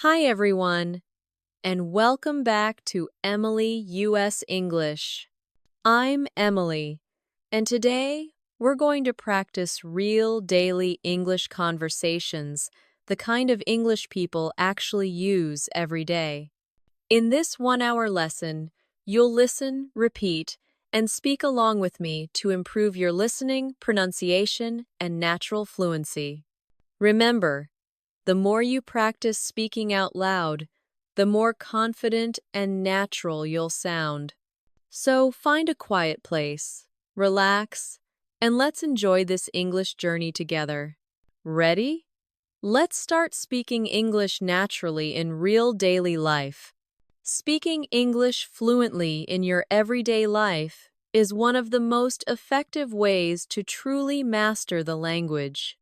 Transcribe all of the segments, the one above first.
Hi, everyone, and welcome back to Emily US English. I'm Emily, and today we're going to practice real daily English conversations, the kind of English people actually use every day. In this 1 hour lesson, you'll listen, repeat, and speak along with me to improve your listening, pronunciation, and natural fluency. Remember, the more you practice speaking out loud, the more confident and natural you'll sound. So find a quiet place, relax, and let's enjoy this English journey together. Ready? Let's start speaking English naturally in real daily life. Speaking English fluently in your everyday life is one of the most effective ways to truly master the language.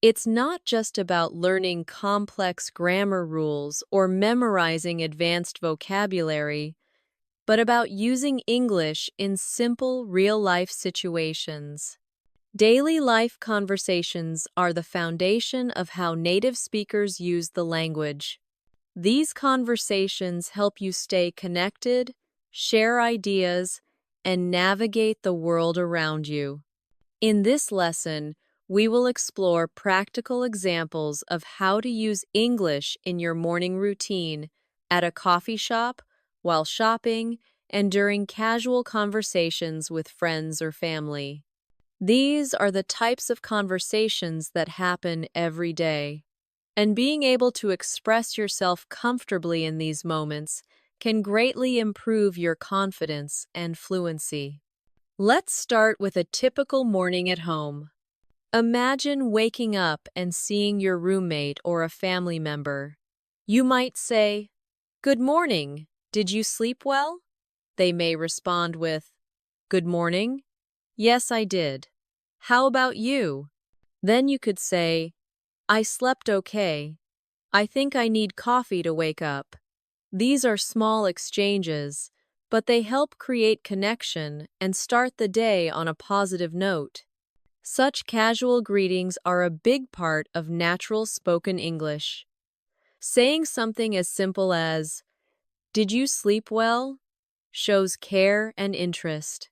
It's not just about learning complex grammar rules or memorizing advanced vocabulary, but about using English in simple, real-life situations. Daily life conversations are the foundation of how native speakers use the language. These conversations help you stay connected, share ideas, and navigate the world around you. In this lesson, we will explore practical examples of how to use English in your morning routine, at a coffee shop, while shopping, and during casual conversations with friends or family. These are the types of conversations that happen every day, and being able to express yourself comfortably in these moments can greatly improve your confidence and fluency. Let's start with a typical morning at home. Imagine waking up and seeing your roommate or a family member. You might say, "Good morning. Did you sleep well?" They may respond with, "Good morning. Yes, I did. How about you?" Then you could say, "I slept okay. I think I need coffee to wake up." These are small exchanges, but they help create connection and start the day on a positive note. Such casual greetings are a big part of natural spoken English. Saying something as simple as, "Did you sleep well?" shows care and interest.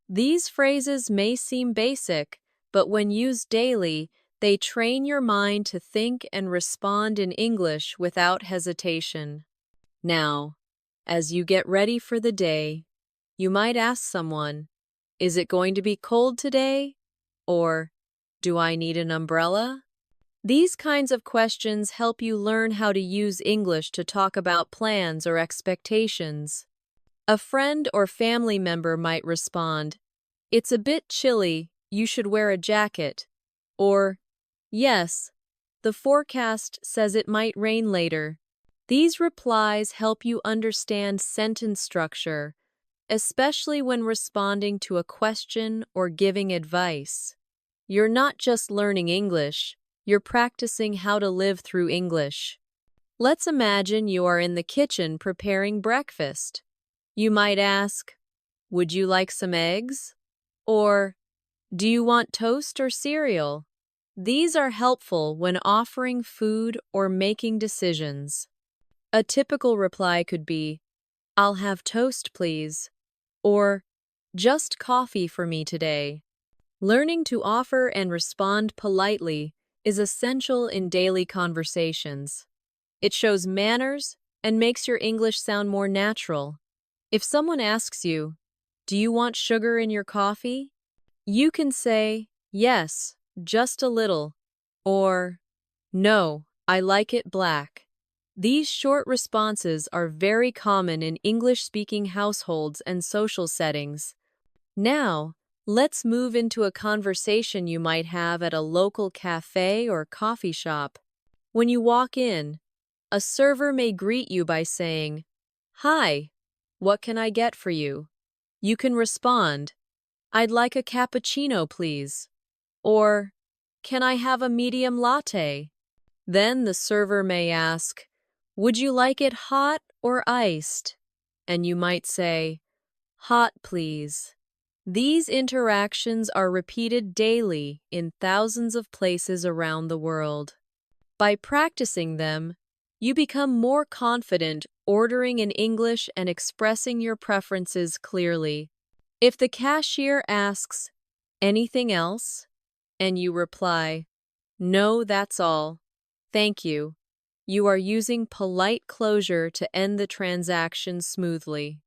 These phrases may seem basic, but when used daily, they train your mind to think and respond in English without hesitation. Now, as you get ready for the day, you might ask someone, "Is it going to be cold today?" Or, "Do I need an umbrella?" These kinds of questions help you learn how to use English to talk about plans or expectations. A friend or family member might respond, "It's a bit chilly, you should wear a jacket." Or, "Yes, the forecast says it might rain later." These replies help you understand sentence structure, especially when responding to a question or giving advice. You're not just learning English, you're practicing how to live through English. Let's imagine you are in the kitchen preparing breakfast. You might ask, "Would you like some eggs?" Or, "Do you want toast or cereal?" These are helpful when offering food or making decisions. A typical reply could be, "I'll have toast, please," or "Just coffee for me today." Learning to offer and respond politely is essential in daily conversations. It shows manners and makes your English sound more natural. If someone asks you, "Do you want sugar in your coffee?" you can say, "Yes, just a little," or "No, I like it black." These short responses are very common in English-speaking households and social settings. Now, let's move into a conversation you might have at a local cafe or coffee shop. When you walk in, a server may greet you by saying, "Hi, what can I get for you?" You can respond, "I'd like a cappuccino, please." Or, "Can I have a medium latte?" Then the server may ask, "Would you like it hot or iced?" And you might say, "Hot, please." These interactions are repeated daily in thousands of places around the world. By practicing them, You become more confident ordering in English and expressing your preferences clearly. If the cashier asks, "Anything else?" and you reply, "No, that's all. Thank you." You are using polite closure to end the transaction smoothly.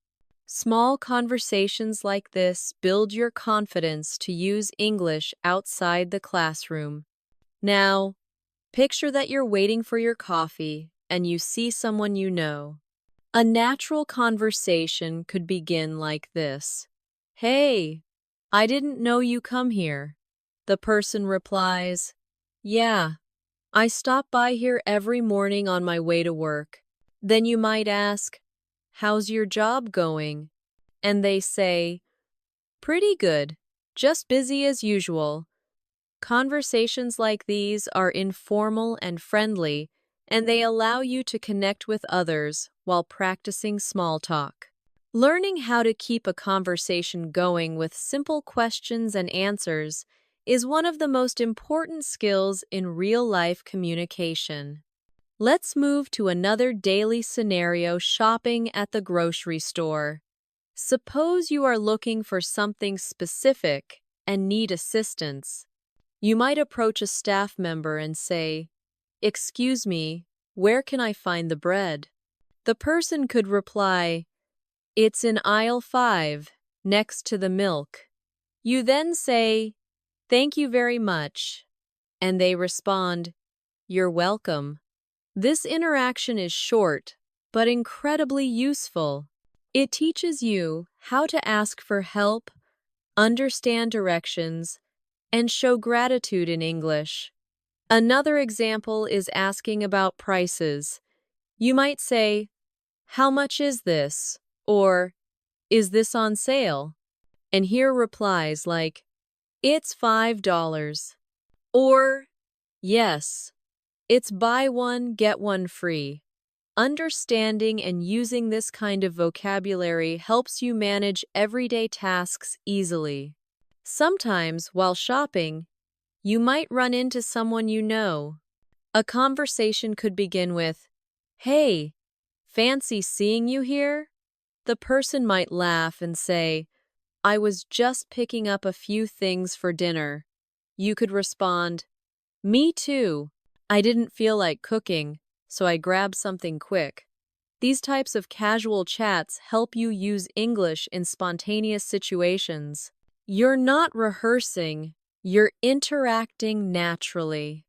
Small conversations like this build your confidence to use English outside the classroom. Now, picture that you're waiting for your coffee and you see someone you know. A natural conversation could begin like this. "Hey, I didn't know you come here." The person replies, "Yeah, I stop by here every morning on my way to work." Then you might ask, "How's your job going?" And they say, "Pretty good, just busy as usual." Conversations like these are informal and friendly, and they allow you to connect with others while practicing small talk. Learning how to keep a conversation going with simple questions and answers is one of the most important skills in real-life communication. Let's move to another daily scenario: shopping at the grocery store. Suppose you are looking for something specific and need assistance. You might approach a staff member and say, "Excuse me, where can I find the bread?" The person could reply, "It's in aisle 5, next to the milk." You then say, "Thank you very much." And they respond, "You're welcome." This interaction is short, but incredibly useful. It teaches you how to ask for help, understand directions, and show gratitude in English. Another example is asking about prices. You might say, "How much is this?" or "Is this on sale?" And hear replies like, "It's $5." Or, "Yes, it's buy one, get one free." Understanding and using this kind of vocabulary helps you manage everyday tasks easily. Sometimes, while shopping, you might run into someone you know. A conversation could begin with, "Hey, fancy seeing you here?" The person might laugh and say, "I was just picking up a few things for dinner." You could respond, "Me too. I didn't feel like cooking, so I grabbed something quick." These types of casual chats help you use English in spontaneous situations. You're not rehearsing, you're interacting naturally.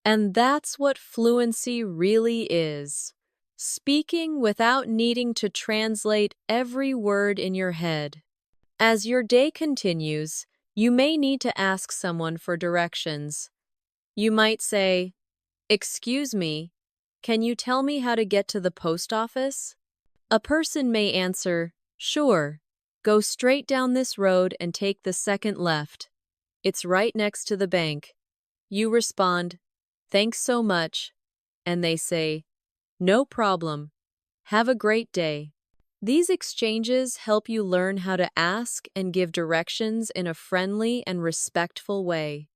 And that's what fluency really is. Speaking without needing to translate every word in your head. As your day continues, you may need to ask someone for directions. You might say, "Excuse me, can you tell me how to get to the post office?" A person may answer, "Sure, go straight down this road and take the second left. It's right next to the bank." You respond, "Thanks so much," and they say, "No problem. Have a great day." These exchanges help you learn how to ask and give directions in a friendly and respectful way.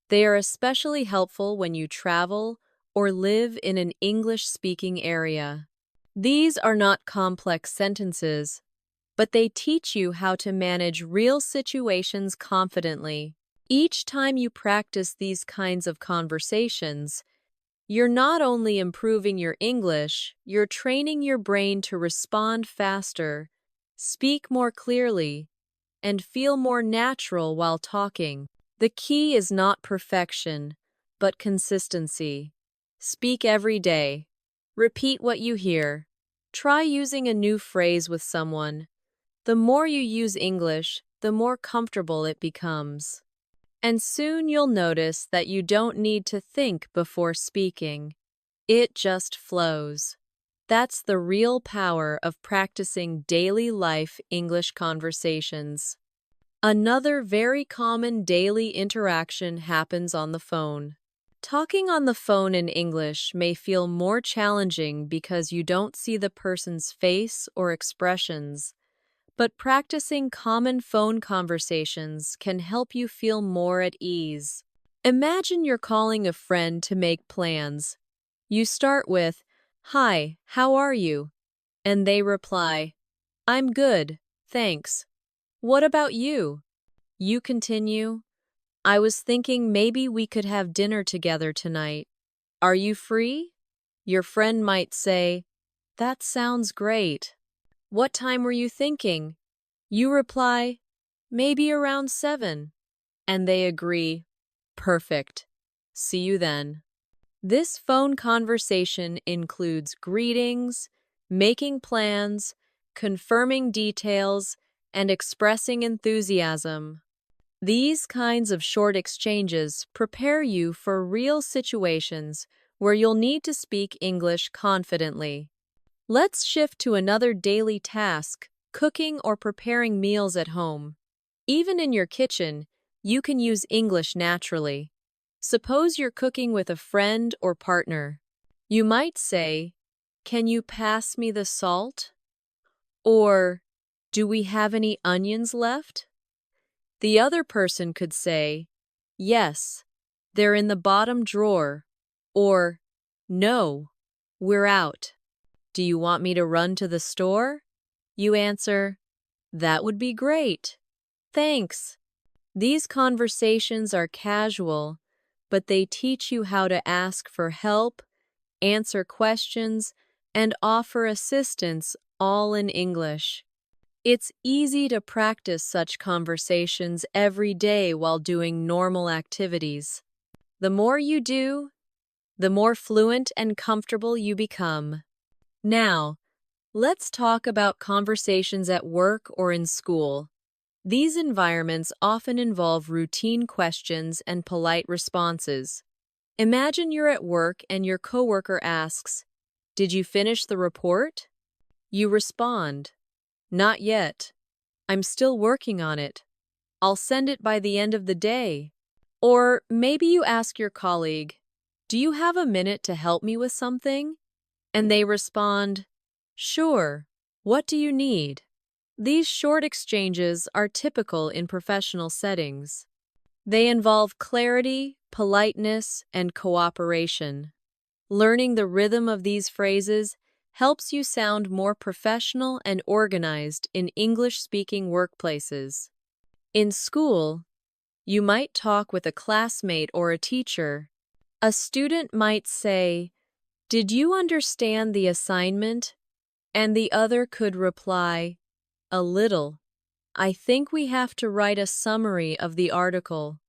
They are especially helpful when you travel or live in an English-speaking area. These are not complex sentences, but they teach you how to manage real situations confidently. Each time you practice these kinds of conversations, you're not only improving your English, you're training your brain to respond faster, speak more clearly, and feel more natural while talking. The key is not perfection, but consistency. Speak every day. Repeat what you hear. Try using a new phrase with someone. The more you use English, the more comfortable it becomes. And soon you'll notice that you don't need to think before speaking. It just flows. That's the real power of practicing daily life English conversations. Another very common daily interaction happens on the phone. Talking on the phone in English may feel more challenging because you don't see the person's face or expressions. But practicing common phone conversations can help you feel more at ease. Imagine you're calling a friend to make plans. You start with, "Hi, how are you?" And they reply, "I'm good, thanks. What about you?" You continue, "I was thinking maybe we could have dinner together tonight. Are you free?" Your friend might say, "That sounds great. What time were you thinking?" You reply, "Maybe around 7." And they agree, "Perfect. See you then." This phone conversation includes greetings, making plans, confirming details, and expressing enthusiasm. These kinds of short exchanges prepare you for real situations where you'll need to speak English confidently. Let's shift to another daily task, cooking or preparing meals at home. Even in your kitchen, you can use English naturally. Suppose you're cooking with a friend or partner. You might say, "Can you pass me the salt?" Or, "Do we have any onions left?" The other person could say, "Yes, they're in the bottom drawer." Or, "No, we're out. Do you want me to run to the store?" You answer, "That would be great. Thanks." These conversations are casual, but they teach you how to ask for help, answer questions, and offer assistance all in English. It's easy to practice such conversations every day while doing normal activities. The more you do, the more fluent and comfortable you become. Now, let's talk about conversations at work or in school. These environments often involve routine questions and polite responses. Imagine you're at work and your coworker asks, "Did you finish the report?" You respond, "Not yet. I'm still working on it. I'll send it by the end of the day." Or maybe you ask your colleague, "Do you have a minute to help me with something?" And they respond, "Sure. What do you need?" These short exchanges are typical in professional settings. They involve clarity, politeness, and cooperation. Learning the rhythm of these phrases helps you sound more professional and organized in English-speaking workplaces. In school, you might talk with a classmate or a teacher. A student might say, "Did you understand the assignment?" And the other could reply, "A little. I think we have to write a summary of the article."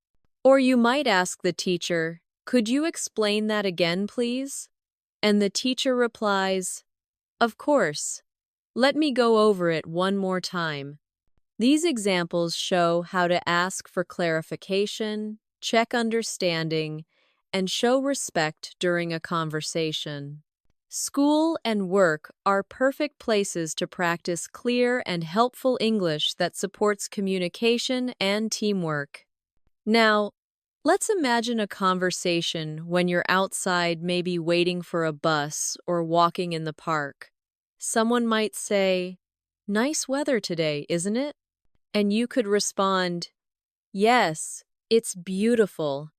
Or you might ask the teacher, "Could you explain that again, please?" And the teacher replies, "Of course. Let me go over it one more time." These examples show how to ask for clarification, check understanding, and show respect during a conversation. School and work are perfect places to practice clear and helpful English that supports communication and teamwork. Now, let's imagine a conversation when you're outside, maybe waiting for a bus or walking in the park. Someone might say, "Nice weather today, isn't it?" And you could respond, "Yes, it's beautiful.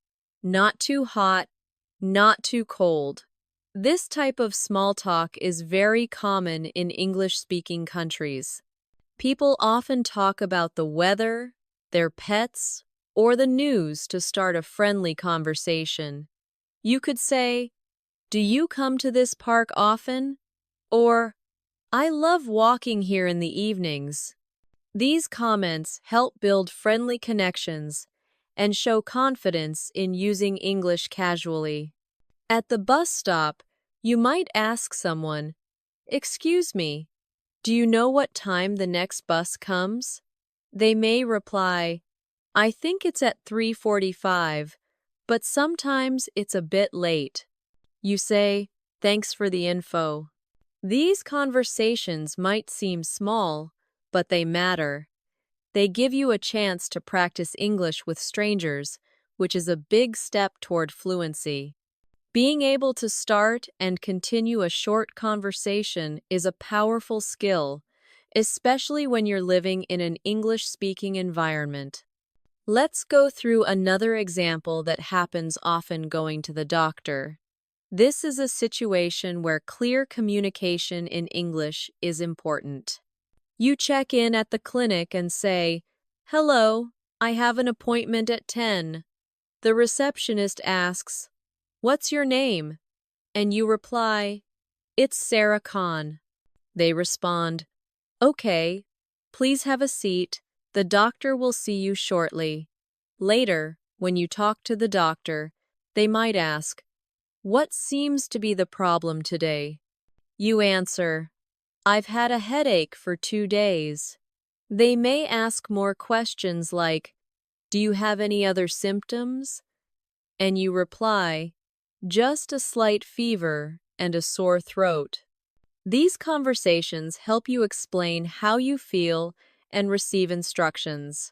Not too hot, not too cold." This type of small talk is very common in English-speaking countries. People often talk about the weather, their pets, or the news to start a friendly conversation. You could say, "Do you come to this park often?" Or, "I love walking here in the evenings." These comments help build friendly connections and show confidence in using English casually. At the bus stop, you might ask someone, "Excuse me, do you know what time the next bus comes?" They may reply, "I think it's at 3:45, but sometimes it's a bit late." You say, "Thanks for the info." These conversations might seem small, but they matter. They give you a chance to practice English with strangers, which is a big step toward fluency. Being able to start and continue a short conversation is a powerful skill, especially when you're living in an English-speaking environment. Let's go through another example that happens often going to the doctor. This is a situation where clear communication in English is important. You check in at the clinic and say, "Hello, I have an appointment at 10. The receptionist asks, "What's your name?" And you reply, "It's Sarah Khan." They respond, "Okay, please have a seat. The doctor will see you shortly." Later, when you talk to the doctor, they might ask, "What seems to be the problem today?" You answer, "I've had a headache for 2 days." They may ask more questions like, "Do you have any other symptoms?" And you reply, "Just a slight fever and a sore throat." These conversations help you explain how you feel and receive instructions.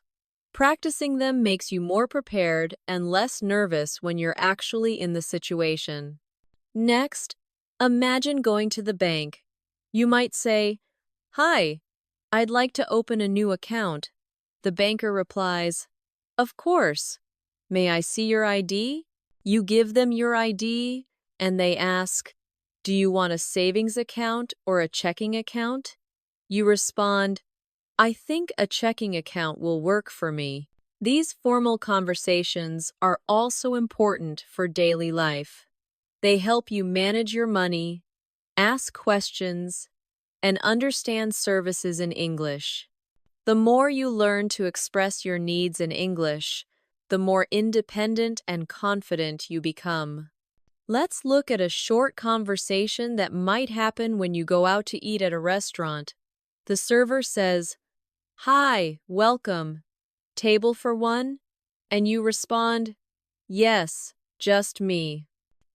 Practicing them makes you more prepared and less nervous when you're actually in the situation. Next, imagine going to the bank. You might say, "Hi, I'd like to open a new account." The banker replies, "Of course. May I see your ID?" You give them your ID, and they ask, "Do you want a savings account or a checking account?" You respond, "I think a checking account will work for me." These formal conversations are also important for daily life. They help you manage your money, ask questions, and understand services in English. The more you learn to express your needs in English, the more independent and confident you become. Let's look at a short conversation that might happen when you go out to eat at a restaurant. The server says, "Hi, welcome. Table for one?" And you respond, "Yes, just me."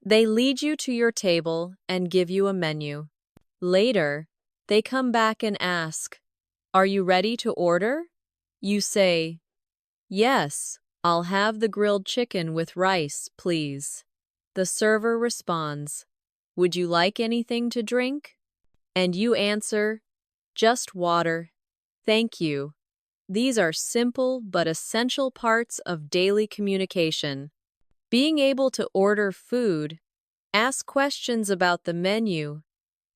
They lead you to your table and give you a menu. Later, they come back and ask, "Are you ready to order?" You say, "Yes, I'll have the grilled chicken with rice, please." The server responds, "Would you like anything to drink?" And you answer, "Just water. Thank you." These are simple but essential parts of daily communication. Being able to order food, ask questions about the menu,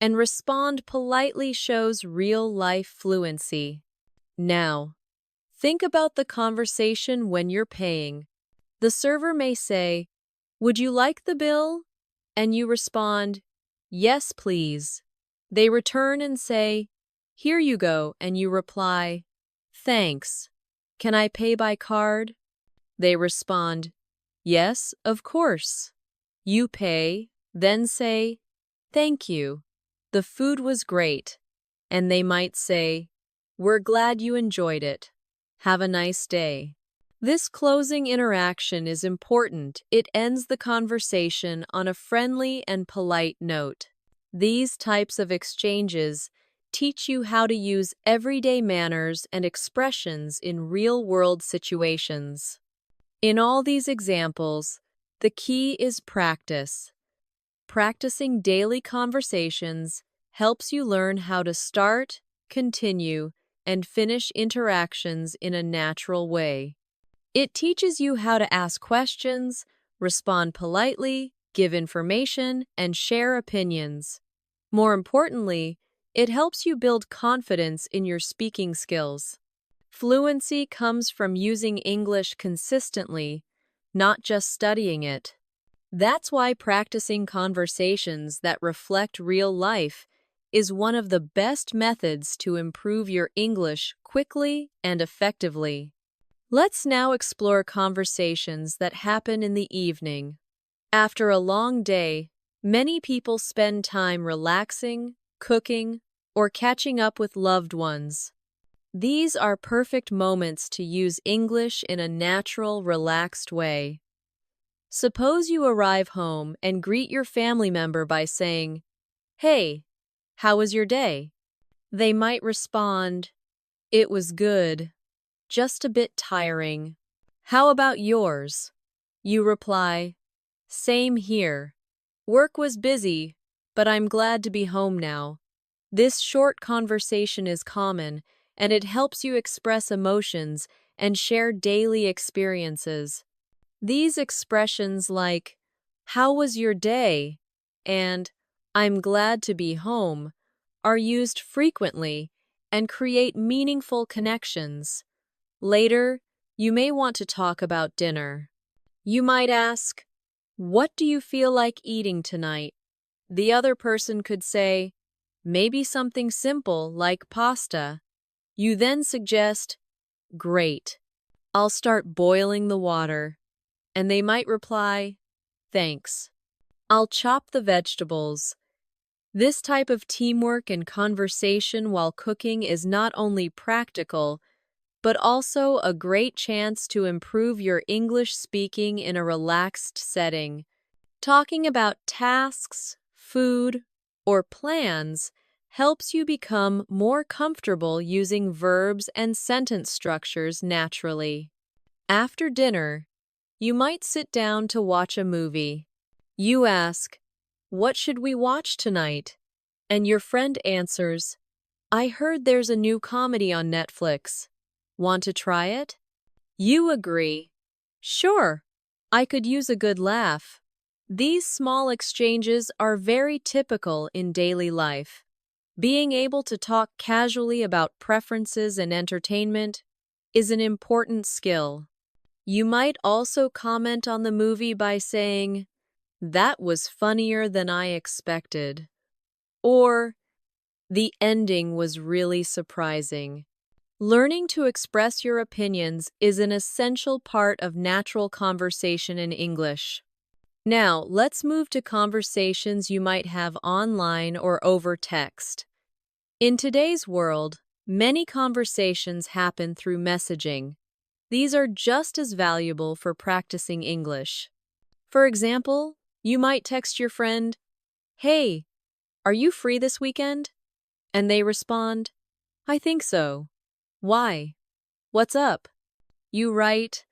and respond politely shows real-life fluency. Now, think about the conversation when you're paying. The server may say, "Would you like the bill?" And you respond, "Yes, please." They return and say, "Here you go," and you reply, "Thanks. Can I pay by card?" They respond, "Yes, of course." You pay, then say, "Thank you. The food was great." And they might say, "We're glad you enjoyed it. Have a nice day." This closing interaction is important. It ends the conversation on a friendly and polite note. These types of exchanges teach you how to use everyday manners and expressions in real-world situations. In all these examples, the key is practice. Practicing daily conversations helps you learn how to start, continue, and finish interactions in a natural way. It teaches you how to ask questions, respond politely, give information, and share opinions. More importantly, it helps you build confidence in your speaking skills. Fluency comes from using English consistently, not just studying it. That's why practicing conversations that reflect real life is one of the best methods to improve your English quickly and effectively. Let's now explore conversations that happen in the evening. After a long day, many people spend time relaxing, cooking, or catching up with loved ones. These are perfect moments to use English in a natural, relaxed way. Suppose you arrive home and greet your family member by saying, "Hey, how was your day?" They might respond, "It was good, just a bit tiring. How about yours?" You reply, "Same here. Work was busy, but I'm glad to be home now." This short conversation is common, and it helps you express emotions and share daily experiences. These expressions like, "How was your day?" and I'm glad to be home are used frequently and create meaningful connections. Later, you may want to talk about dinner. You might ask, "What do you feel like eating tonight?" The other person could say, "Maybe something simple like pasta." You then suggest, "Great, I'll start boiling the water." And they might reply, "Thanks. I'll chop the vegetables." This type of teamwork and conversation while cooking is not only practical, but also a great chance to improve your English speaking in a relaxed setting. Talking about tasks, food, or plans helps you become more comfortable using verbs and sentence structures naturally. After dinner, you might sit down to watch a movie. You ask, "What should we watch tonight?" And your friend answers, "I heard there's a new comedy on Netflix. Want to try it?" You agree, "Sure, I could use a good laugh." These small exchanges are very typical in daily life. Being able to talk casually about preferences and entertainment is an important skill. You might also comment on the movie by saying, "That was funnier than I expected," or "The ending was really surprising." Learning to express your opinions is an essential part of natural conversation in English. Now, let's move to conversations you might have online or over text. In today's world, many conversations happen through messaging. These are just as valuable for practicing English. For example, you might text your friend, "Hey, are you free this weekend?" And they respond, "I think so. Why? What's up?" You write,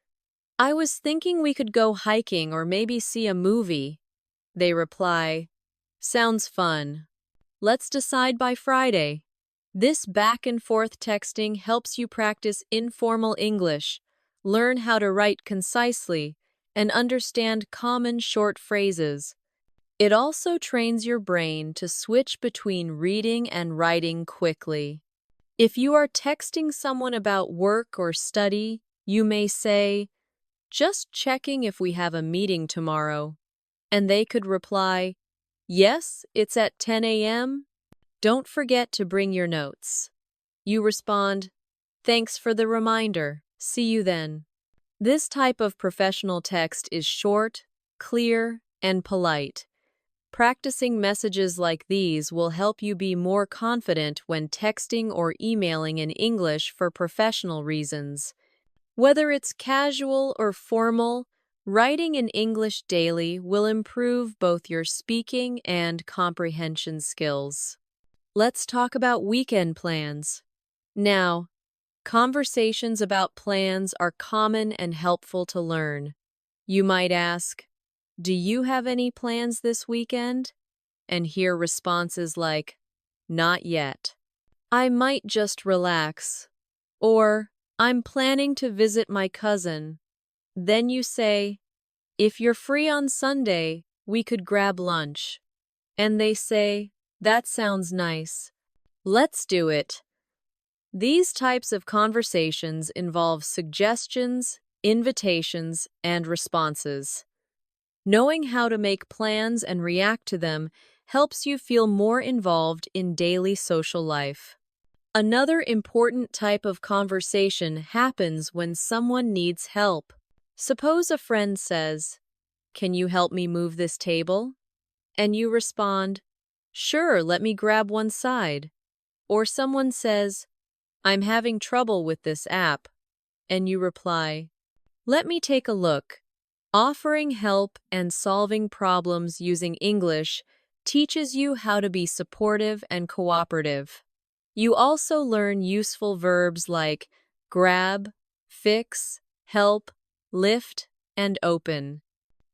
"I was thinking we could go hiking or maybe see a movie." They reply, "Sounds fun. Let's decide by Friday." This back and forth texting helps you practice informal English, learn how to write concisely, and understand common short phrases. It also trains your brain to switch between reading and writing quickly. If you are texting someone about work or study, you may say, "Just checking if we have a meeting tomorrow." And they could reply, "Yes, it's at 10 a.m. Don't forget to bring your notes." You respond, "Thanks for the reminder. See you then." This type of professional text is short, clear, and polite. Practicing messages like these will help you be more confident when texting or emailing in English for professional reasons. Whether it's casual or formal, writing in English daily will improve both your speaking and comprehension skills. Let's talk about weekend plans. Now, conversations about plans are common and helpful to learn. You might ask, "Do you have any plans this weekend?" And hear responses like, "Not yet." "I might just relax." Or, "I'm planning to visit my cousin." Then you say, "If you're free on Sunday, we could grab lunch." And they say, "That sounds nice. Let's do it." These types of conversations involve suggestions, invitations, and responses. Knowing how to make plans and react to them helps you feel more involved in daily social life. Another important type of conversation happens when someone needs help. Suppose a friend says, "Can you help me move this table?" And you respond, "Sure, let me grab one side." Or someone says, "I'm having trouble with this app." And you reply, "Let me take a look." Offering help and solving problems using English teaches you how to be supportive and cooperative. You also learn useful verbs like grab, fix, help, lift, and open.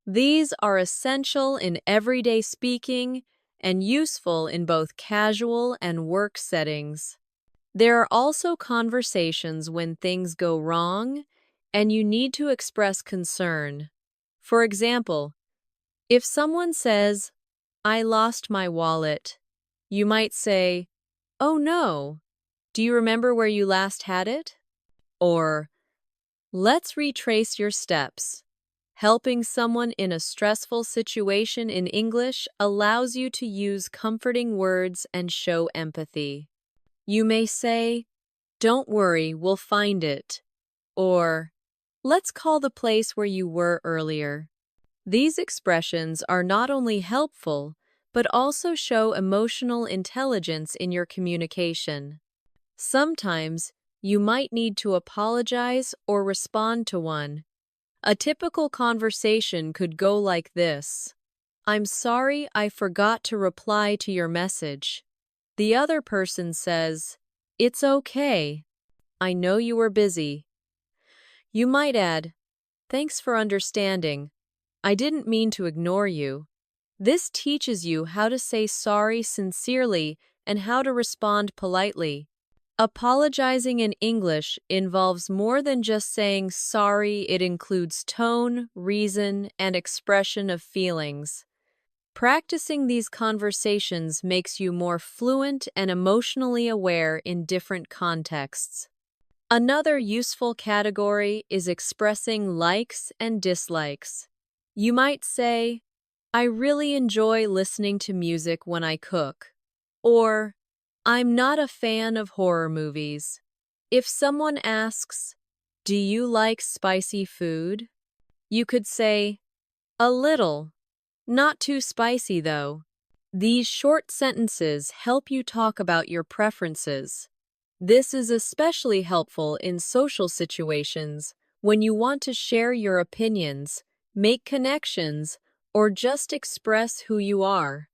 These are essential in everyday speaking and useful in both casual and work settings. There are also conversations when things go wrong and you need to express concern. For example, if someone says, I lost my wallet. You might say, oh no, do you remember where you last had it? Or, let's retrace your steps. Helping someone in a stressful situation in English allows you to use comforting words and show empathy. You may say, don't worry, we'll find it. Or, let's call the place where you were earlier. These expressions are not only helpful, but also show emotional intelligence in your communication. Sometimes, you might need to apologize or respond to one. A typical conversation could go like this. I'm sorry I forgot to reply to your message. The other person says, it's okay. I know you were busy. You might add, thanks for understanding. I didn't mean to ignore you. This teaches you how to say sorry sincerely and how to respond politely. Apologizing in English involves more than just saying sorry. It includes tone, reason, and expression of feelings. Practicing these conversations makes you more fluent and emotionally aware in different contexts. Another useful category is expressing likes and dislikes. You might say, I really enjoy listening to music when I cook. Or, I'm not a fan of horror movies. If someone asks, do you like spicy food? You could say, a little. Not too spicy, though. These short sentences help you talk about your preferences. This is especially helpful in social situations when you want to share your opinions, make connections, or just express who you are.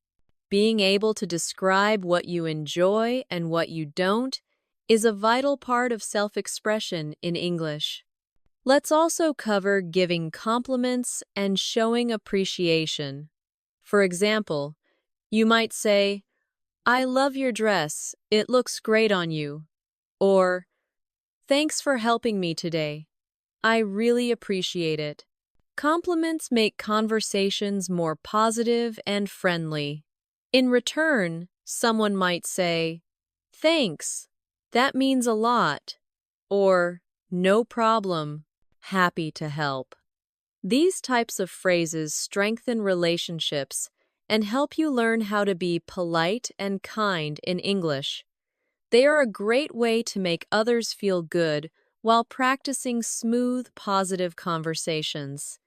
Being able to describe what you enjoy and what you don't is a vital part of self-expression in English. Let's also cover giving compliments and showing appreciation. For example, you might say, I love your dress, it looks great on you. Or, thanks for helping me today. I really appreciate it. Compliments make conversations more positive and friendly. In return, someone might say, thanks, that means a lot. Or, no problem, happy to help. These types of phrases strengthen relationships and help you learn how to be polite and kind in English. They are a great way to make others feel good while practicing smooth, positive conversations.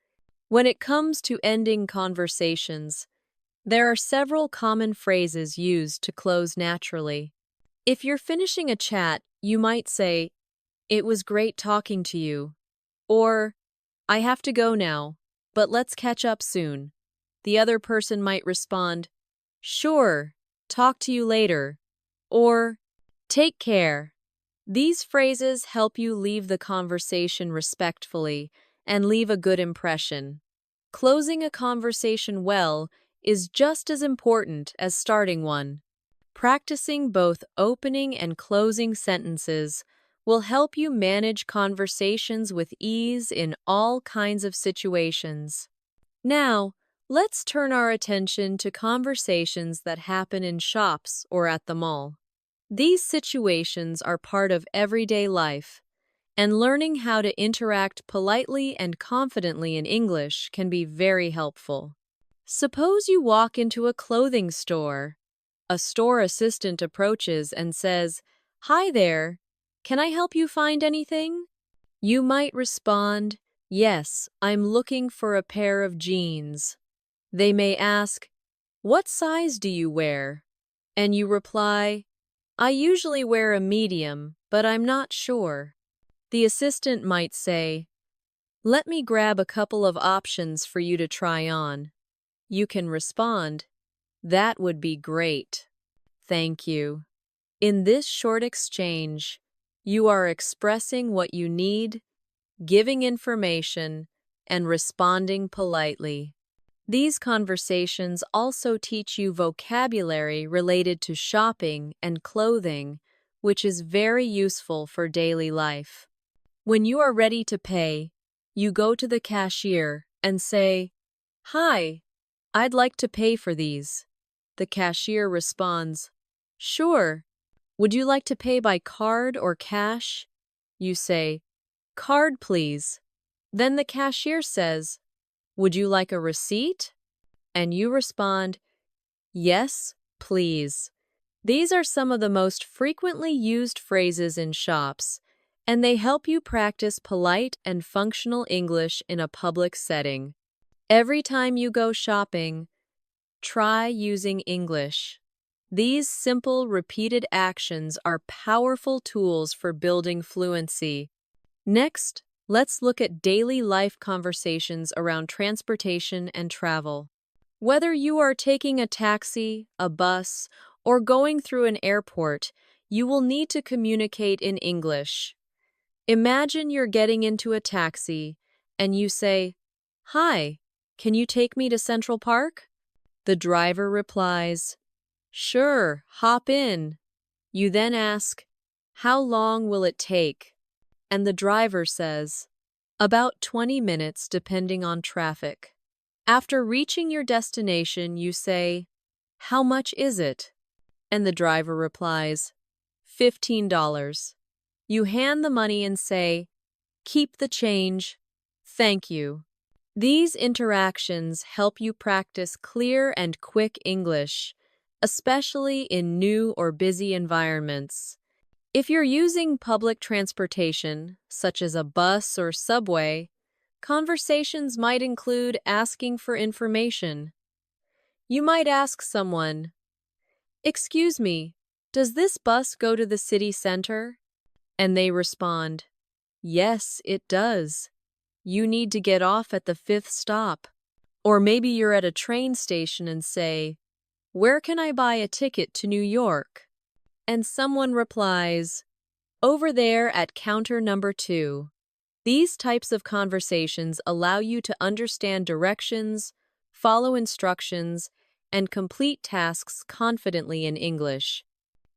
When it comes to ending conversations, there are several common phrases used to close naturally. If you're finishing a chat, you might say, it was great talking to you. Or, I have to go now, but let's catch up soon. The other person might respond, sure, talk to you later. Or, take care. These phrases help you leave the conversation respectfully and leave a good impression. Closing a conversation well is just as important as starting one. Practicing both opening and closing sentences will help you manage conversations with ease in all kinds of situations. Now, let's turn our attention to conversations that happen in shops or at the mall. These situations are part of everyday life, and learning how to interact politely and confidently in English can be very helpful. Suppose you walk into a clothing store. A store assistant approaches and says, hi there, can I help you find anything? You might respond, yes, I'm looking for a pair of jeans. They may ask, what size do you wear? And you reply, I usually wear a medium, but I'm not sure. The assistant might say, let me grab a couple of options for you to try on. You can respond, that would be great. Thank you. In this short exchange, you are expressing what you need, giving information, and responding politely. These conversations also teach you vocabulary related to shopping and clothing, which is very useful for daily life. When you are ready to pay, you go to the cashier and say, hi, I'd like to pay for these. The cashier responds, "Sure. Would you like to pay by card or cash?" You say, "Card, please." Then the cashier says, "Would you like a receipt?" And you respond, "Yes, please." These are some of the most frequently used phrases in shops, and they help you practice polite and functional English in a public setting. Every time you go shopping, try using English. These simple, repeated actions are powerful tools for building fluency. Next, let's look at daily life conversations around transportation and travel. Whether you are taking a taxi, a bus, or going through an airport, you will need to communicate in English. Imagine you're getting into a taxi and you say, "Hi, can you take me to Central Park?" The driver replies, "Sure, hop in." You then ask, "How long will it take?" And the driver says, "About 20 minutes depending on traffic." After reaching your destination, you say, "How much is it?" And the driver replies, $15. You hand the money and say, "Keep the change. Thank you." These interactions help you practice clear and quick English, especially in new or busy environments. If you're using public transportation, such as a bus or subway, conversations might include asking for information. You might ask someone, "Excuse me, does this bus go to the city center?" And they respond, "Yes, it does. You need to get off at the 5th stop." Or maybe you're at a train station and say, "Where can I buy a ticket to New York?" And someone replies, "Over there at counter number 2. These types of conversations allow you to understand directions, follow instructions, and complete tasks confidently in English.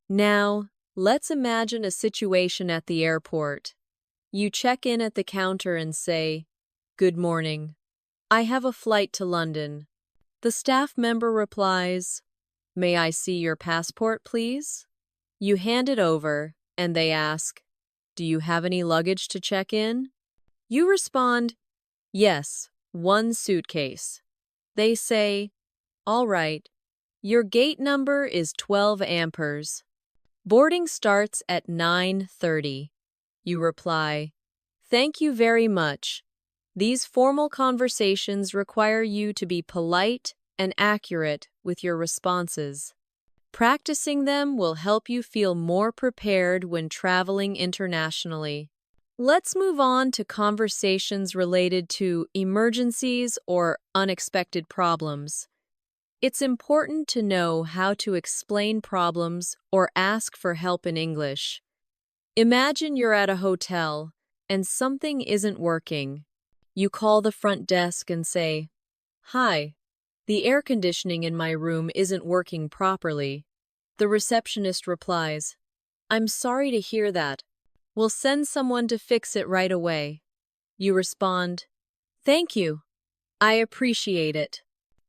Now, let's imagine a situation at the airport. You check in at the counter and say, "Good morning. I have a flight to London." The staff member replies, "May I see your passport, please?" You hand it over, and they ask, "Do you have any luggage to check in?" You respond, "Yes, one suitcase." They say, "All right, your gate number is 12 amperes. Boarding starts at 9:30. You reply, "Thank you very much." These formal conversations require you to be polite and accurate with your responses. Practicing them will help you feel more prepared when traveling internationally. Let's move on to conversations related to emergencies or unexpected problems. It's important to know how to explain problems or ask for help in English. Imagine you're at a hotel and something isn't working. You call the front desk and say, "Hi, the air conditioning in my room isn't working properly." The receptionist replies, "I'm sorry to hear that. We'll send someone to fix it right away." You respond, "Thank you. I appreciate it."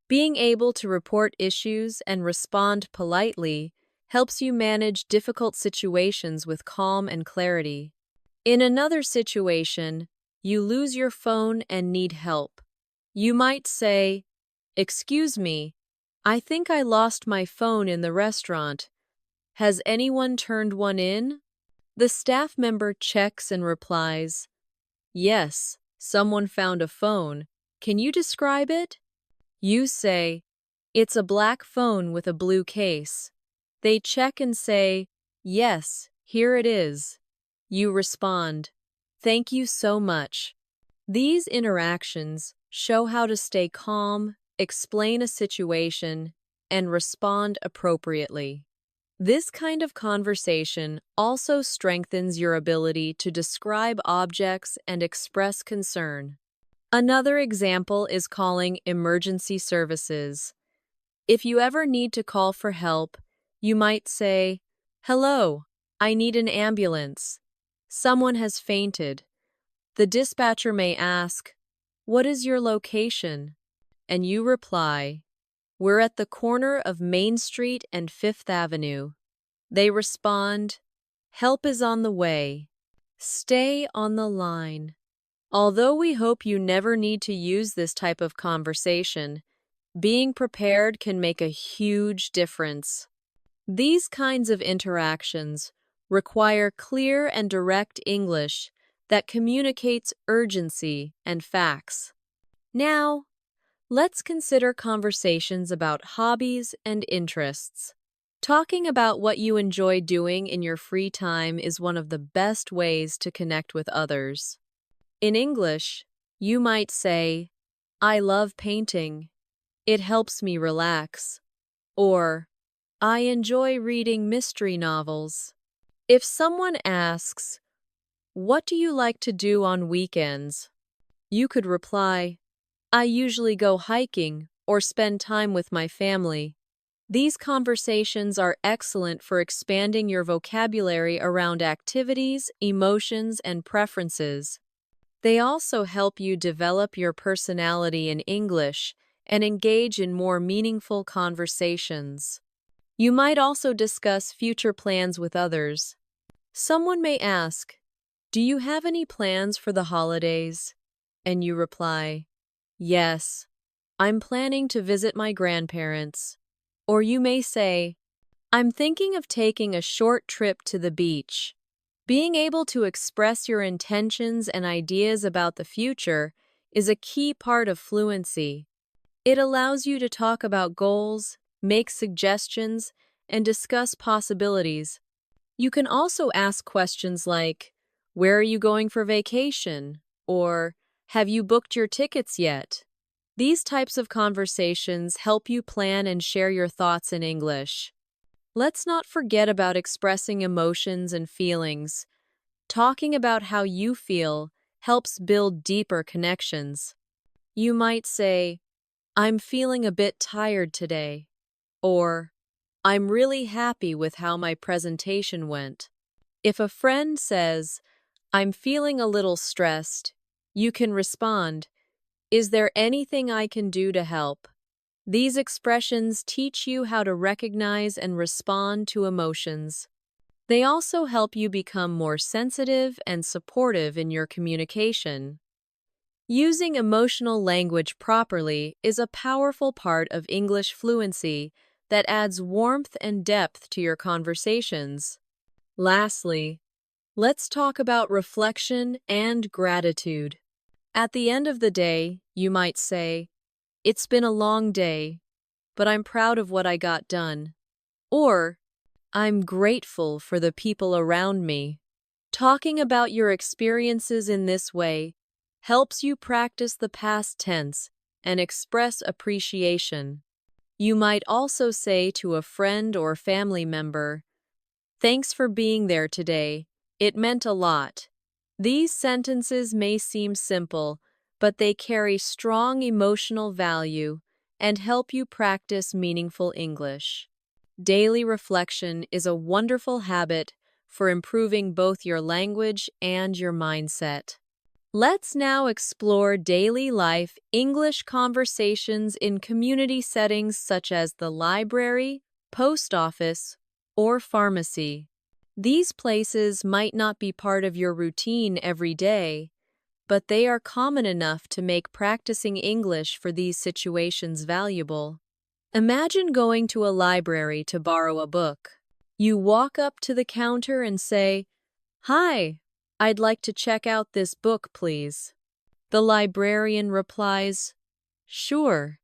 Being able to report issues and respond politely helps you manage difficult situations with calm and clarity. In another situation, you lose your phone and need help. You might say, "Excuse me, I think I lost my phone in the restaurant. Has anyone turned one in?" The staff member checks and replies, "Yes, someone found a phone. Can you describe it?" You say, "It's a black phone with a blue case." They check and say, "Yes, here it is." You respond, "Thank you so much." These interactions show how to stay calm, explain a situation, and respond appropriately. This kind of conversation also strengthens your ability to describe objects and express concern. Another example is calling emergency services. If you ever need to call for help, you might say, "Hello, I need an ambulance. Someone has fainted." The dispatcher may ask, "What is your location?" And you reply, We're at the corner of Main Street and Fifth Avenue. They respond, help is on the way. Stay on the line. Although we hope you never need to use this type of conversation, being prepared can make a huge difference. These kinds of interactions require clear and direct English that communicates urgency and facts. Now, let's consider conversations about hobbies and interests. Talking about what you enjoy doing in your free time is one of the best ways to connect with others. In English, you might say, I love painting. It helps me relax. Or, I enjoy reading mystery novels. If someone asks, what do you like to do on weekends? You could reply, I usually go hiking or spend time with my family. These conversations are excellent for expanding your vocabulary around activities, emotions, and preferences. They also help you develop your personality in English and engage in more meaningful conversations. You might also discuss future plans with others. Someone may ask, do you have any plans for the holidays? And you reply, yes, I'm planning to visit my grandparents. Or you may say, I'm thinking of taking a short trip to the beach. Being able to express your intentions and ideas about the future is a key part of fluency. It allows you to talk about goals, make suggestions, and discuss possibilities. You can also ask questions like, where are you going for vacation? Or, have you booked your tickets yet? These types of conversations help you plan and share your thoughts in English. Let's not forget about expressing emotions and feelings. Talking about how you feel helps build deeper connections. You might say, I'm feeling a bit tired today. Or, I'm really happy with how my presentation went. If a friend says, I'm feeling a little stressed, you can respond, is there anything I can do to help? These expressions teach you how to recognize and respond to emotions. They also help you become more sensitive and supportive in your communication. Using emotional language properly is a powerful part of English fluency that adds warmth and depth to your conversations. Lastly, let's talk about reflection and gratitude. At the end of the day, you might say, it's been a long day, but I'm proud of what I got done. Or, I'm grateful for the people around me. Talking about your experiences in this way helps you practice the past tense and express appreciation. You might also say to a friend or family member, thanks for being there today. It meant a lot. These sentences may seem simple, but they carry strong emotional value and help you practice meaningful English. Daily reflection is a wonderful habit for improving both your language and your mindset. Let's now explore daily life English conversations in community settings such as the library, post office, or pharmacy. These places might not be part of your routine every day, but they are common enough to make practicing English for these situations valuable. Imagine going to a library to borrow a book. You walk up to the counter and say, "Hi, I'd like to check out this book, please." The librarian replies, "Sure.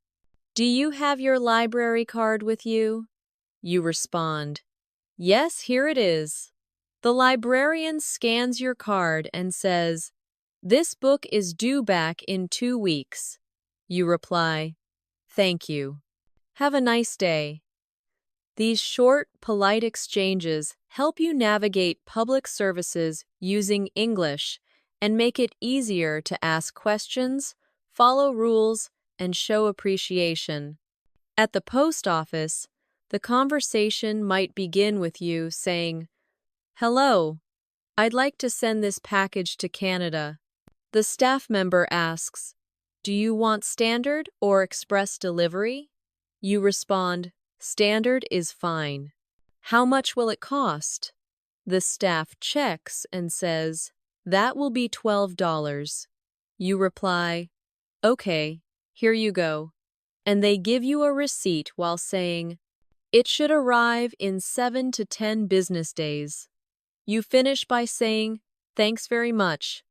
Do you have your library card with you?" You respond, "Yes, here it is." The librarian scans your card and says, "This book is due back in 2 weeks." You reply, "Thank you. Have a nice day." These short, polite exchanges help you navigate public services using English and make it easier to ask questions, follow rules, and show appreciation. At the post office, the conversation might begin with you saying, "Hello, I'd like to send this package to Canada." The staff member asks, "Do you want standard or express delivery?" You respond, "Standard is fine." "How much will it cost?" The staff checks and says, "That will be $12." You reply, "Okay, here you go." And they give you a receipt while saying, "It should arrive in 7 to 10 business days." You finish by saying, "Thanks very much."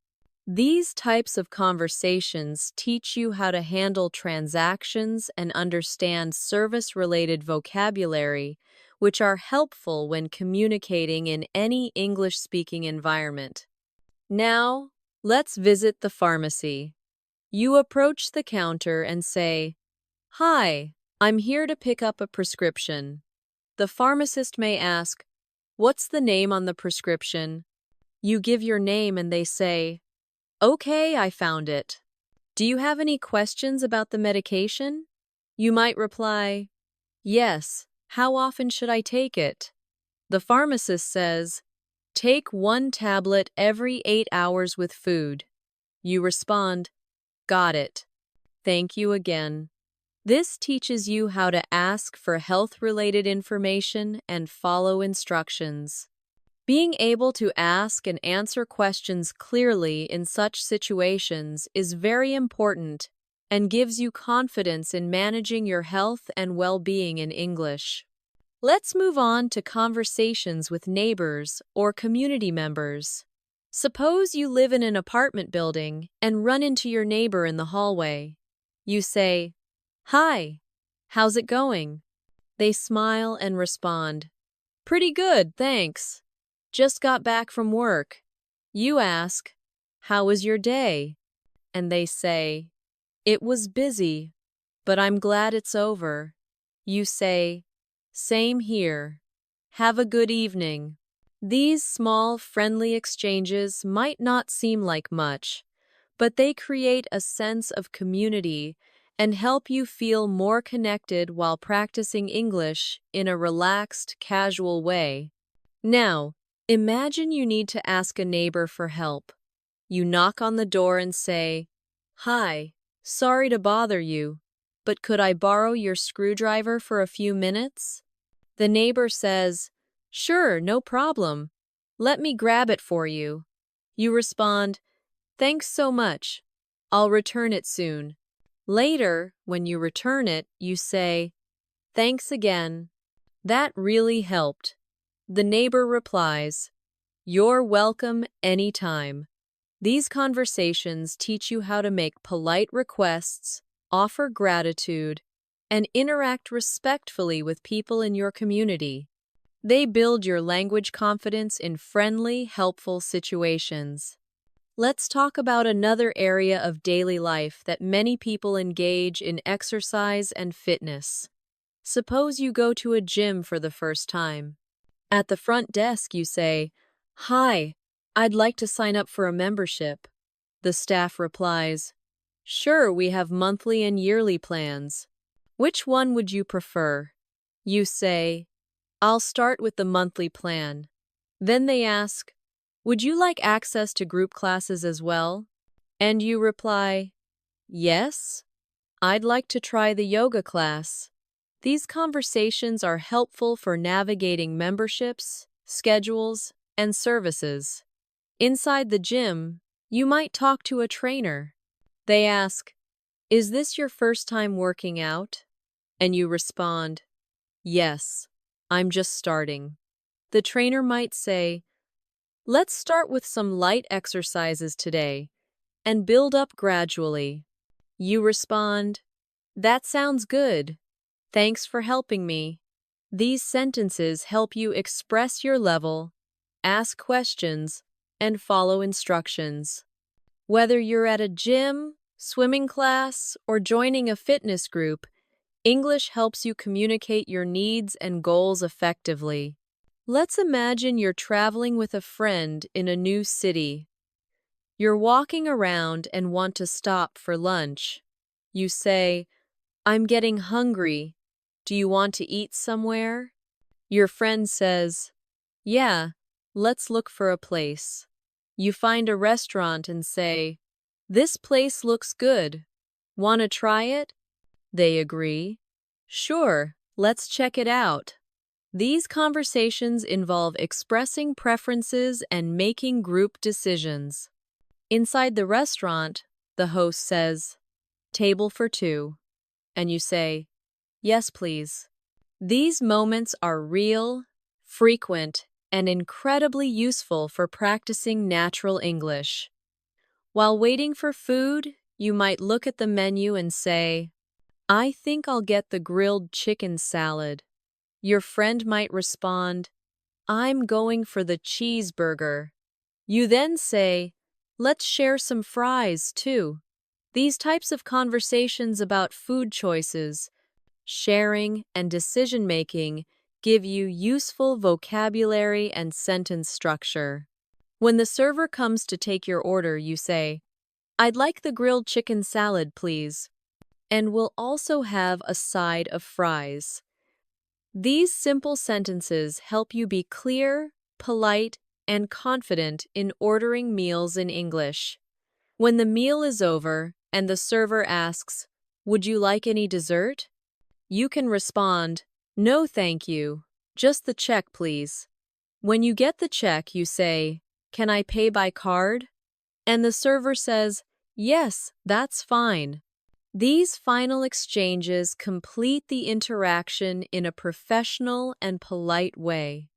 These types of conversations teach you how to handle transactions and understand service-related vocabulary, which are helpful when communicating in any English-speaking environment. Now, let's visit the pharmacy. You approach the counter and say, "Hi, I'm here to pick up a prescription." The pharmacist may ask, "What's the name on the prescription?" You give your name and they say, "Okay, I found it." "Do you have any questions about the medication?" You might reply, "Yes, how often should I take it?" The pharmacist says, "Take 1 tablet every 8 hours with food." You respond, "Got it. Thank you again." This teaches you how to ask for health-related information and follow instructions. Being able to ask and answer questions clearly in such situations is very important and gives you confidence in managing your health and well-being in English. Let's move on to conversations with neighbors or community members. Suppose you live in an apartment building and run into your neighbor in the hallway. You say, "Hi, how's it going?" They smile and respond, "Pretty good, thanks. Just got back from work." You ask, "How was your day?" And they say, "It was busy, but I'm glad it's over." You say, "Same here. Have a good evening." These small, friendly exchanges might not seem like much, but they create a sense of community and help you feel more connected while practicing English in a relaxed, casual way. Now, imagine you need to ask a neighbor for help. You knock on the door and say, "Hi, sorry to bother you, but could I borrow your screwdriver for a few minutes?" The neighbor says, "Sure, no problem. Let me grab it for you." You respond, "Thanks so much. I'll return it soon." Later, when you return it, you say, "Thanks again. That really helped." The neighbor replies, "You're welcome anytime." These conversations teach you how to make polite requests, offer gratitude, and interact respectfully with people in your community. They build your language confidence in friendly, helpful situations. Let's talk about another area of daily life that many people engage in: exercise and fitness. Suppose you go to a gym for the first time. At the front desk, you say, "Hi, I'd like to sign up for a membership." The staff replies, "Sure, we have monthly and yearly plans. Which one would you prefer?" You say, "I'll start with the monthly plan." Then they ask, "Would you like access to group classes as well?" And you reply, "Yes, I'd like to try the yoga class." These conversations are helpful for navigating memberships, schedules, and services. Inside the gym, you might talk to a trainer. They ask, "Is this your first time working out?" And you respond, "Yes, I'm just starting." The trainer might say, "Let's start with some light exercises today and build up gradually." You respond, "That sounds good. Thanks for helping me." These sentences help you express your level, ask questions, and follow instructions. Whether you're at a gym, swimming class, or joining a fitness group, English helps you communicate your needs and goals effectively. Let's imagine you're traveling with a friend in a new city. You're walking around and want to stop for lunch. You say, "I'm getting hungry. Do you want to eat somewhere?" Your friend says, "Yeah, let's look for a place." You find a restaurant and say, "This place looks good. Want to try it?" They agree. Sure, let's check it out. These conversations involve expressing preferences and making group decisions. Inside the restaurant, the host says, "Table for two," and you say, "Yes, please." These moments are real, frequent, and incredibly useful for practicing natural English. While waiting for food, you might look at the menu and say, "I think I'll get the grilled chicken salad." Your friend might respond, "I'm going for the cheeseburger." You then say, "Let's share some fries, too." These types of conversations about food choices, sharing, and decision-making give you useful vocabulary and sentence structure. When the server comes to take your order, you say, "I'd like the grilled chicken salad, please, and we'll also have a side of fries." These simple sentences help you be clear, polite, and confident in ordering meals in English. When the meal is over and the server asks, "Would you like any dessert?" you can respond, "No, thank you. Just the check, please." When you get the check, you say, "Can I pay by card?" And the server says, "Yes, that's fine." These final exchanges complete the interaction in a professional and polite way.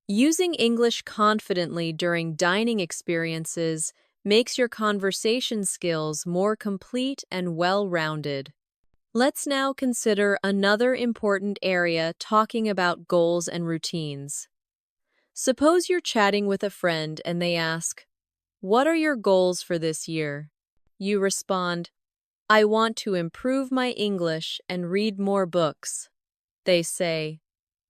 Using English confidently during dining experiences makes your conversation skills more complete and well-rounded. Let's now consider another important area talking about goals and routines. Suppose you're chatting with a friend and they ask, "What are your goals for this year?" You respond, "I want to improve my English and read more books." They say,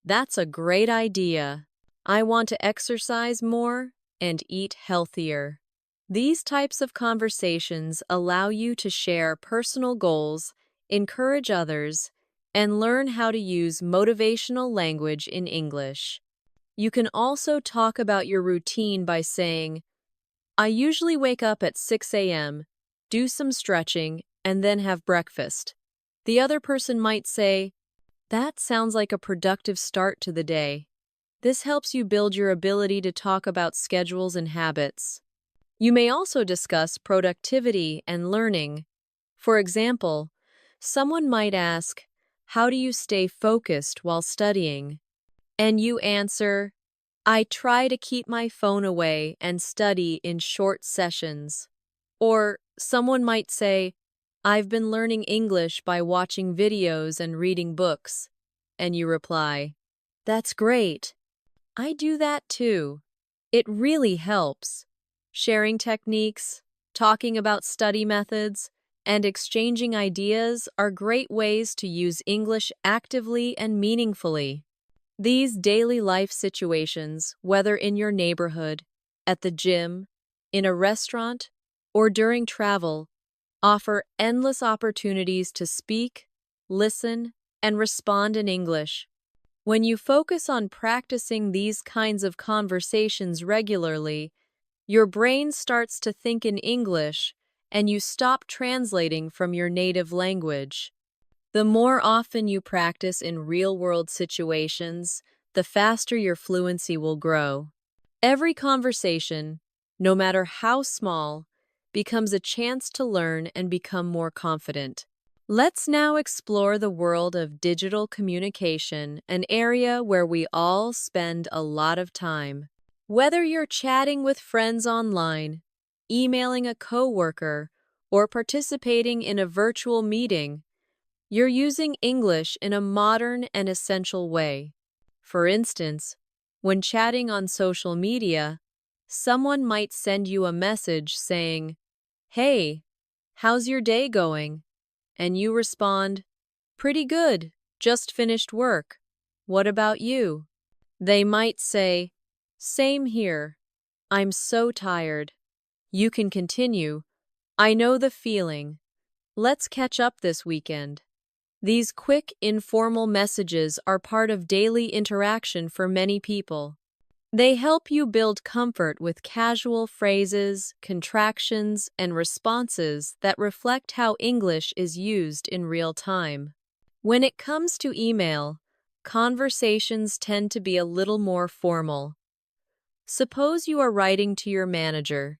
"That's a great idea. I want to exercise more and eat healthier." These types of conversations allow you to share personal goals, encourage others, and learn how to use motivational language in English. You can also talk about your routine by saying, "I usually wake up at 6 a.m., do some stretching, and then have breakfast." The other person might say, "That sounds like a productive start to the day." This helps you build your ability to talk about schedules and habits. You may also discuss productivity and learning. For example, someone might ask, "How do you stay focused while studying?" And you answer, "I try to keep my phone away and study in short sessions." Or someone might say, "I've been learning English by watching videos and reading books." And you reply, "That's great. I do that too." It really helps. Sharing techniques, talking about study methods, and exchanging ideas are great ways to use English actively and meaningfully. These daily life situations, whether in your neighborhood, at the gym, in a restaurant, or during travel, offer endless opportunities to speak, listen, and respond in English. When you focus on practicing these kinds of conversations regularly, your brain starts to think in English and you stop translating from your native language. The more often you practice in real-world situations, the faster your fluency will grow. Every conversation, no matter how small, becomes a chance to learn and become more confident. Let's now explore the world of digital communication, an area where we all spend a lot of time. Whether you're chatting with friends online, emailing a coworker, or participating in a virtual meeting, you're using English in a modern and essential way. For instance, when chatting on social media, someone might send you a message saying, "Hey, how's your day going?" And you respond, "Pretty good, just finished work. What about you?" They might say, "Same here. I'm so tired." You can continue, "I know the feeling. Let's catch up this weekend." These quick, informal messages are part of daily interaction for many people. They help you build comfort with casual phrases, contractions, and responses that reflect how English is used in real time. When it comes to email, conversations tend to be a little more formal. Suppose you are writing to your manager.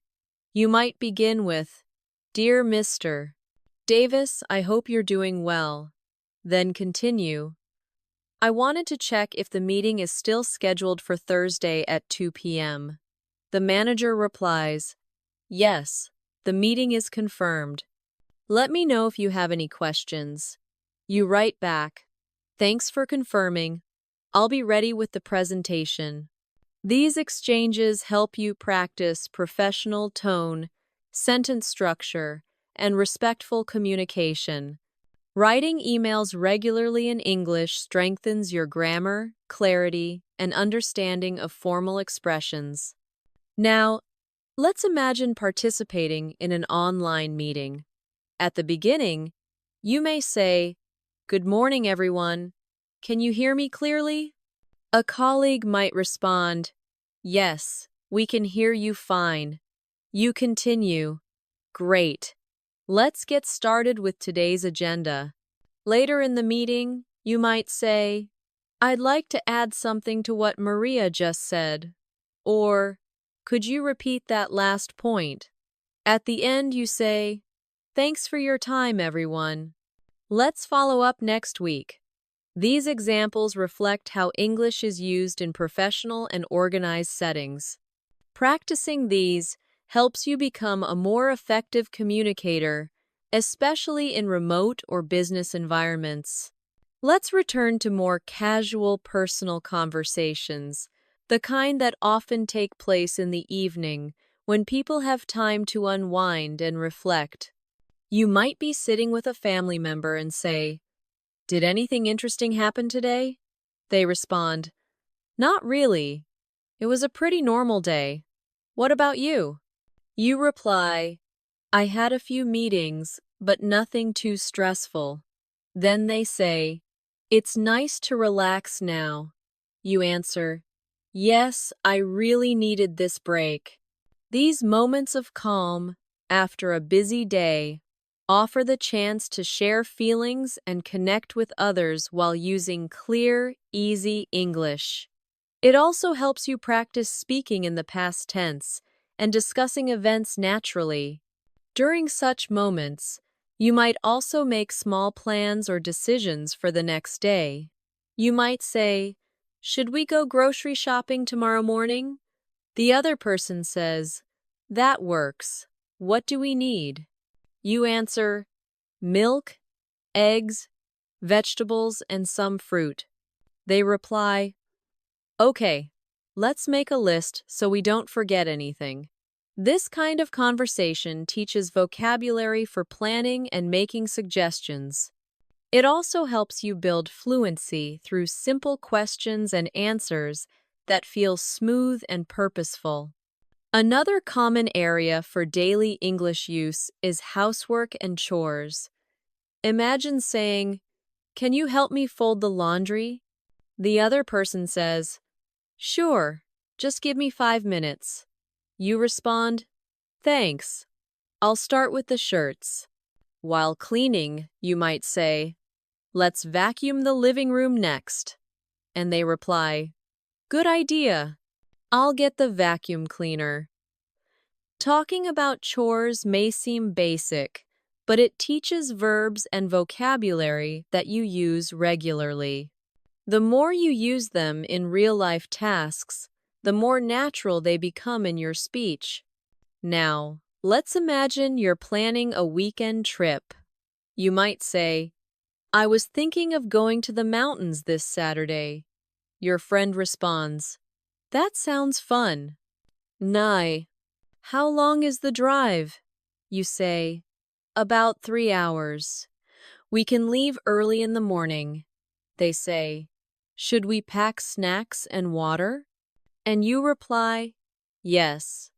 You might begin with, "Dear Mr. Davis, I hope you're doing well." Then continue, "I wanted to check if the meeting is still scheduled for Thursday at 2 p.m. The manager replies, "Yes, the meeting is confirmed. Let me know if you have any questions." You write back, "Thanks for confirming. I'll be ready with the presentation." These exchanges help you practice professional tone, sentence structure, and respectful communication. Writing emails regularly in English strengthens your grammar, clarity, and understanding of formal expressions. Now, let's imagine participating in an online meeting. At the beginning, you may say, "Good morning, everyone. Can you hear me clearly?" A colleague might respond, "Yes, we can hear you fine." You continue, "Great. Let's get started with today's agenda." Later in the meeting, you might say, "I'd like to add something to what Maria just said." Or, "Could you repeat that last point?" At the end, you say, "Thanks for your time, everyone. Let's follow up next week." These examples reflect how English is used in professional and organized settings. Practicing these helps you become a more effective communicator, especially in remote or business environments. Let's return to more casual personal conversations, the kind that often take place in the evening when people have time to unwind and reflect. You might be sitting with a family member and say, "Did anything interesting happen today?" They respond, "Not really. It was a pretty normal day. What about you?" You reply, "I had a few meetings, but nothing too stressful." Then they say, "It's nice to relax now." You answer, "Yes, I really needed this break." These moments of calm, after a busy day, offer the chance to share feelings and connect with others while using clear, easy English. It also helps you practice speaking in the past tense and discussing events naturally. During such moments, you might also make small plans or decisions for the next day. You might say, "Should we go grocery shopping tomorrow morning?" The other person says, "That works. What do we need?" You answer, "Milk, eggs, vegetables, and some fruit." They reply, "Okay, let's make a list so we don't forget anything." This kind of conversation teaches vocabulary for planning and making suggestions. It also helps you build fluency through simple questions and answers that feel smooth and purposeful. Another common area for daily English use is housework and chores. Imagine saying, "Can you help me fold the laundry?" The other person says, "Sure, just give me 5 minutes." You respond, "Thanks. I'll start with the shirts." While cleaning, you might say, "Let's vacuum the living room next." And they reply, "Good idea. I'll get the vacuum cleaner." Talking about chores may seem basic, but it teaches verbs and vocabulary that you use regularly. The more you use them in real-life tasks, the more natural they become in your speech. Now, let's imagine you're planning a weekend trip. You might say, "I was thinking of going to the mountains this Saturday." Your friend responds, "That sounds fun." Nye, "How long is the drive?" You say, "About 3 hours. We can leave early in the morning." They say, "Should we pack snacks and water?" And you reply, "Yes,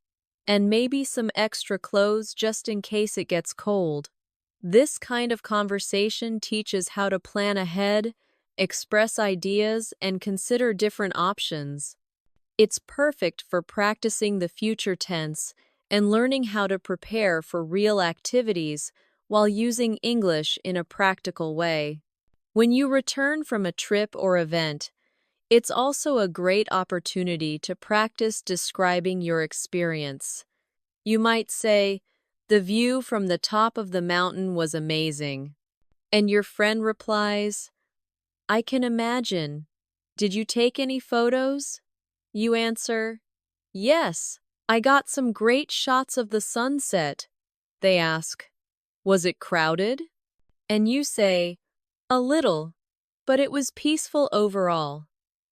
and maybe some extra clothes just in case it gets cold." This kind of conversation teaches how to plan ahead, express ideas, and consider different options. It's perfect for practicing the future tense and learning how to prepare for real activities while using English in a practical way. When you return from a trip or event, it's also a great opportunity to practice describing your experience. You might say, "The view from the top of the mountain was amazing." And your friend replies, "I can imagine. Did you take any photos?" You answer, "Yes, I got some great shots of the sunset." They ask, "Was it crowded?" And you say, "A little, but it was peaceful overall."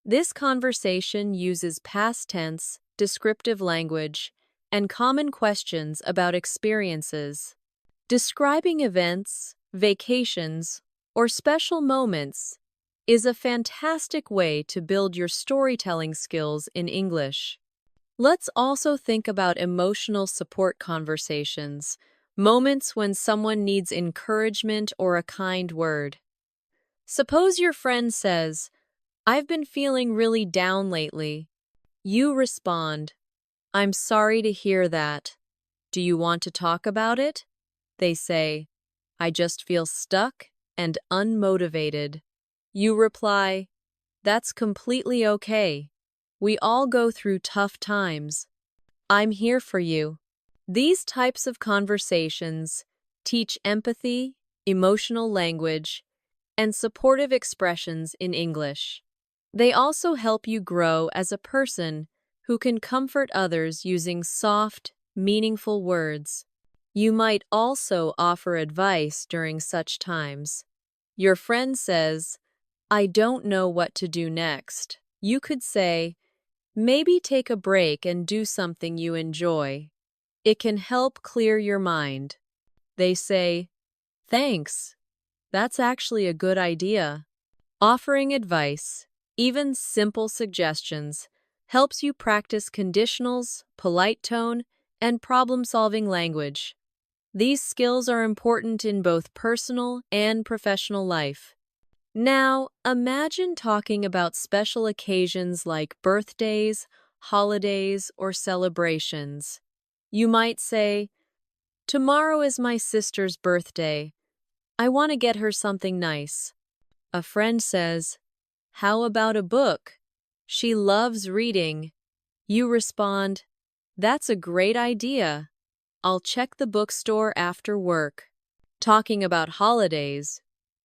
This conversation uses past tense, descriptive language, and common questions about experiences. Describing events, vacations, or special moments is a fantastic way to build your storytelling skills in English. Let's also think about emotional support conversations, moments when someone needs encouragement or a kind word. Suppose your friend says, "I've been feeling really down lately." You respond, "I'm sorry to hear that. Do you want to talk about it?" They say, "I just feel stuck and unmotivated." You reply, "That's completely okay. We all go through tough times. I'm here for you." These types of conversations teach empathy, emotional language, and supportive expressions in English. They also help you grow as a person who can comfort others using soft, meaningful words. You might also offer advice during such times. Your friend says, "I don't know what to do next." You could say, "Maybe take a break and do something you enjoy. It can help clear your mind." They say, "Thanks. That's actually a good idea." Offering advice, even simple suggestions, helps you practice conditionals, polite tone, and problem-solving language. These skills are important in both personal and professional life. Now, imagine talking about special occasions like birthdays, holidays, or celebrations. You might say, "Tomorrow is my sister's birthday. I want to get her something nice." A friend says, "How about a book? She loves reading." You respond, "That's a great idea. I'll check the bookstore after work." Talking about holidays,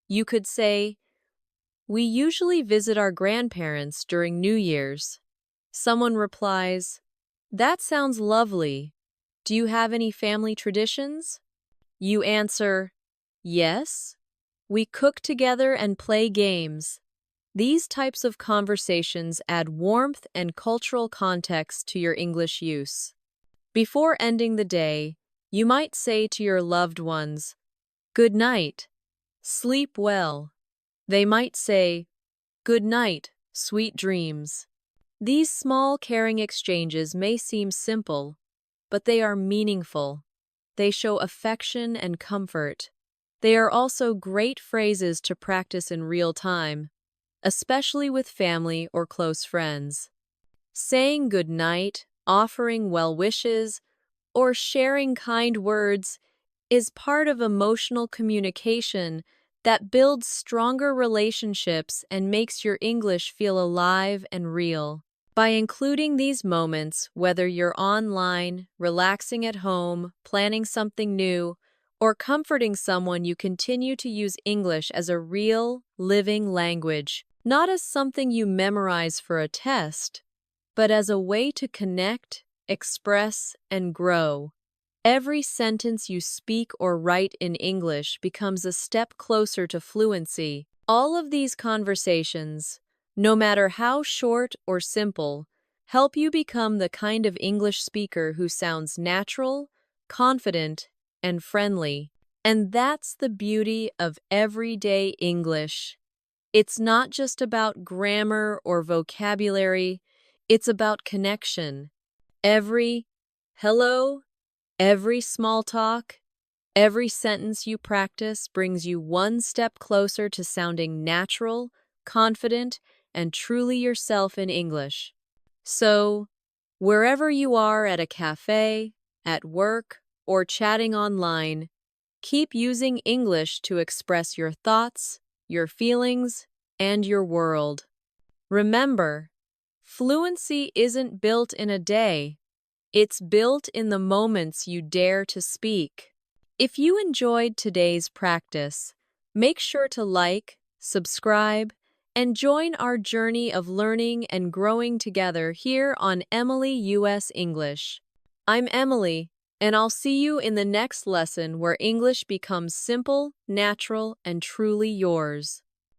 you could say, "We usually visit our grandparents during New Year's." Someone replies, "That sounds lovely. Do you have any family traditions?" You answer, "Yes. We cook together and play games." These types of conversations add warmth and cultural context to your English use. Before ending the day, you might say to your loved ones, "Good night. Sleep well." They might say, "Good night, sweet dreams." These small, caring exchanges may seem simple, but they are meaningful. They show affection and comfort. They are also great phrases to practice in real time, especially with family or close friends. Saying good night, offering well wishes, or sharing kind words is part of emotional communication that builds stronger relationships and makes your English feel alive and real. By including these moments, whether you're online, relaxing at home, planning something new, or comforting someone, you continue to use English as a real, living language, not as something you memorize for a test, but as a way to connect, express, and grow. Every sentence you speak or write in English becomes a step closer to fluency. All of these conversations, no matter how short or simple, help you become the kind of English speaker who sounds natural, confident, and friendly. And that's the beauty of everyday English. It's not just about grammar or vocabulary, it's about connection. Every hello, every small talk, every sentence you practice brings you one step closer to sounding natural, confident, and truly yourself in English. So, wherever you are at a cafe, at work, or chatting online, keep using English to express your thoughts, your feelings, and your world. Remember, fluency isn't built in a day. It's built in the moments you dare to speak. If you enjoyed today's practice, make sure to like, subscribe, and join our journey of learning and growing together here on Emily US English. I'm Emily, and I'll see you in the next lesson where English becomes simple, natural, and truly yours.